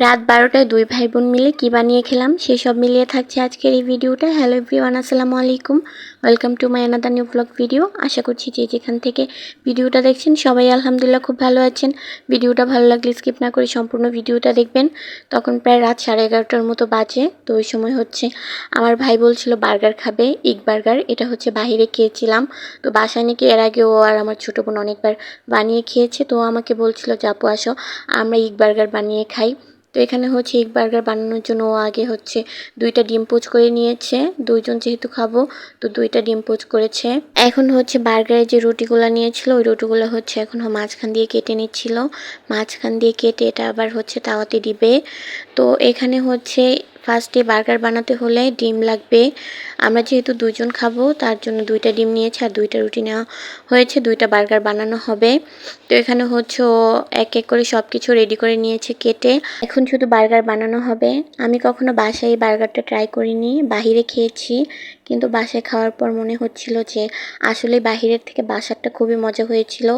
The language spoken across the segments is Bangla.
রাত ১২টায় দুই ভাই বোন মিলে কী বানিয়ে খেলাম সেসব মিলিয়ে থাকছে আজকের এই ভিডিওটা। হ্যালো এভরিওয়ান, আসসালামু আলাইকুম। Welcome to my another new blog video. আশা করছি যে যেখান থেকে ভিডিওটা দেখছেন সবাই আলহামদুলিল্লাহ খুব ভালো আছেন। ভিডিওটা ভালো লাগলে স্কিপ না করে সম্পূর্ণ ভিডিওটা দেখবেন। তখন প্রায় রাত 11:30টার মতো বাজে। তো ওই সময় হচ্ছে আমার ভাই বলছিল বার্গার খাবে, ইগ বার্গার। এটা হচ্ছে বাহিরে খেয়েছিলাম। তো বাসায় নাকি এর আগে ও আর আমার ছোটো বোন অনেকবার বানিয়ে খেয়েছে। তো আমাকে বলছিল যে আপু আসো আমরা ইগ বার্গার বানিয়ে খাই। তো এখানে হচ্ছে এগ বার্গার বানানোর জন্য ও আগে হচ্ছে 2টা ডিম পোচ করে নিয়েছে। দুইজন যেহেতু খাবো তো 2টা ডিম পোচ করেছে। এখন হচ্ছে বার্গারের যে রুটিগুলো নিয়েছিল ওই রুটিগুলো হচ্ছে এখন মাঝখান দিয়ে কেটে নিচ্ছিল। মাঝখান দিয়ে কেটে এটা আবার হচ্ছে তাওয়াতে দিবে। তো এখানে হচ্ছে ফার্স্টে বার্গার বানাতে হলে ডিম লাগবে। আমরা যেহেতু দুইজন খাবো তার জন্য 2টা ডিম নিয়েছে আর 2টা রুটি নেওয়া হয়েছে। 2টা বার্গার বানানো হবে। তো এখানে হচ্ছে ও এক এক করে সব কিছু রেডি করে নিয়েছে কেটে। এখন শুধু বার্গার বানানো হবে। আমি কখনো বাসায় এই বার্গারটা ট্রাই করিনি, বাহিরে খেয়েছি। কিন্তু বাসায় খাওয়ার পর মনে হচ্ছিল যে আসলে বাহিরের থেকে বাসারটা খুবই মজা হয়েছিল।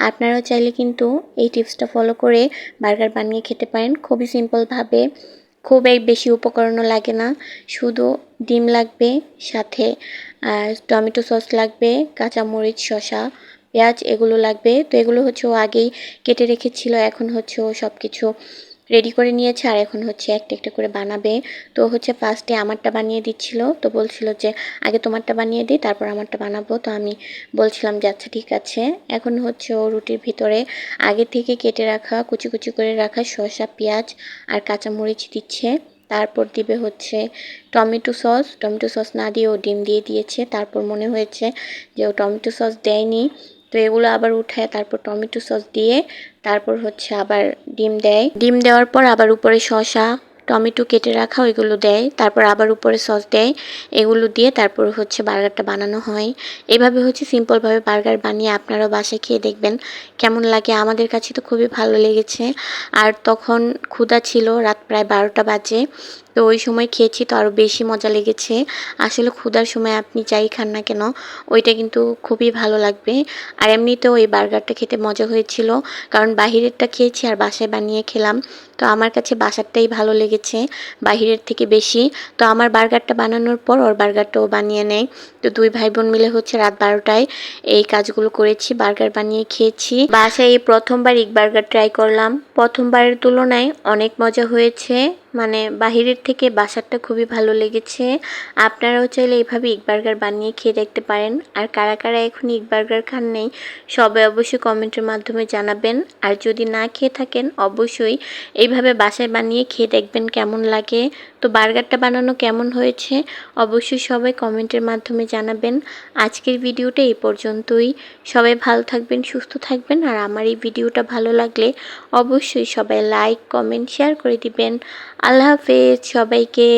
আপনারাও চাইলে কিন্তু এই টিপসটা ফলো করে বার্গার বানিয়ে খেতে পারেন খুবই সিম্পলভাবে। খুব বেশি উপকরণও লাগে না, শুধু ডিম লাগবে, সাথে টমেটো সস লাগবে, কাঁচামরিচ, শসা, পেঁয়াজ এগুলো লাগবে। তো এগুলো হচ্ছে ও আগেই কেটে রেখেছিল। এখন হচ্ছে ও সব কিছু রেডি করে নিয়েছে আর এখন হচ্ছে একটা একটা করে বানাবে। তো হচ্ছে ফার্স্টে আমারটা বানিয়ে দিচ্ছিল। তো বলছিল যে আগে তোমারটা বানিয়ে দিই তারপর আমারটা বানাবো। তো আমি বলছিলাম যে আচ্ছা ঠিক আছে। এখন হচ্ছে ও রুটির ভিতরে আগে থেকে কেটে রাখা কুচি কুচি করে রাখা শসা, পেঁয়াজ আর কাঁচামরিচ দিচ্ছে। তারপর দিবে হচ্ছে টমেটো সস। টমেটো সস না দিয়ে ও ডিম দিয়ে দিয়েছে। তারপর মনে হয়েছে যে ও টমেটো সস দেয়নি। তো এগুলো আবার উঠায় তারপর টমেটো সস দিয়ে তারপর হচ্ছে আবার ডিম দেয়। ডিম দেওয়ার পর আবার উপরে শসা, টমেটো কেটে রাখা ওইগুলো দেয়। তারপর আবার উপরে সস দেয়। এগুলো দিয়ে তারপর হচ্ছে বার্গারটা বানানো হয়। এভাবে হচ্ছে সিম্পলভাবে বার্গার বানিয়ে আপনারাও বাসায় খেয়ে দেখবেন কেমন লাগে। আমাদের কাছে তো খুবই ভালো লেগেছে। আর তখন ক্ষুধা ছিল, রাত প্রায় 12টা বাজে। তো ওই সময় খেয়েছি তো আরও বেশি মজা লেগেছে। আসলে ক্ষুধার সময় আপনি যাই খান না কেন ওইটা কিন্তু খুবই ভালো লাগবে। আর এমনিতেও এই বার্গারটা খেতে মজা হয়েছিল, কারণ বাহিরেরটা খেয়েছি আর বাসায় বানিয়ে খেলাম। তো আমার কাছে বাসারটাই ভালো লেগেছে বাহিরের থেকে বেশি। তো আমার বার্গারটা বানানোর পর ওর বার্গারটাও বানিয়ে নেয়। তো দুই ভাই বোন মিলে হচ্ছে রাত 12টায় এই কাজগুলো করেছি, বার্গার বানিয়ে খেয়েছি। বাসায় এই প্রথমবার ইগ বার্গার ট্রাই করলাম। প্রথমবারের তুলনায় অনেক মজা হয়েছে, মানে বাহিরের থেকে বাসারটা খুবই ভালো লেগেছে। আপনারাও চাইলে এইভাবে ইগ বার্গার বানিয়ে খেয়ে দেখতে পারেন। আর কারা কারা এখন ইগ বার্গার খান নেই সবাই অবশ্যই কমেন্টের মাধ্যমে জানাবেন। আর যদি না খেয়ে থাকেন অবশ্যই এইভাবে বাসায় বানিয়ে খেয়ে দেখবেন কেমন লাগে। তো বার্গারটা বানানো কেমন হয়েছে অবশ্যই সবাই কমেন্টের মাধ্যমে জানাবেন। আজকের ভিডিওটা এই পর্যন্তই। সবাই ভালো থাকবেন, সুস্থ থাকবেন। আর আমার এই ভিডিওটা ভালো লাগলে অবশ্যই সবাই লাইক, কমেন্ট, শেয়ার করে দিবেন। আল্লাহ হাফেজ সবাইকে।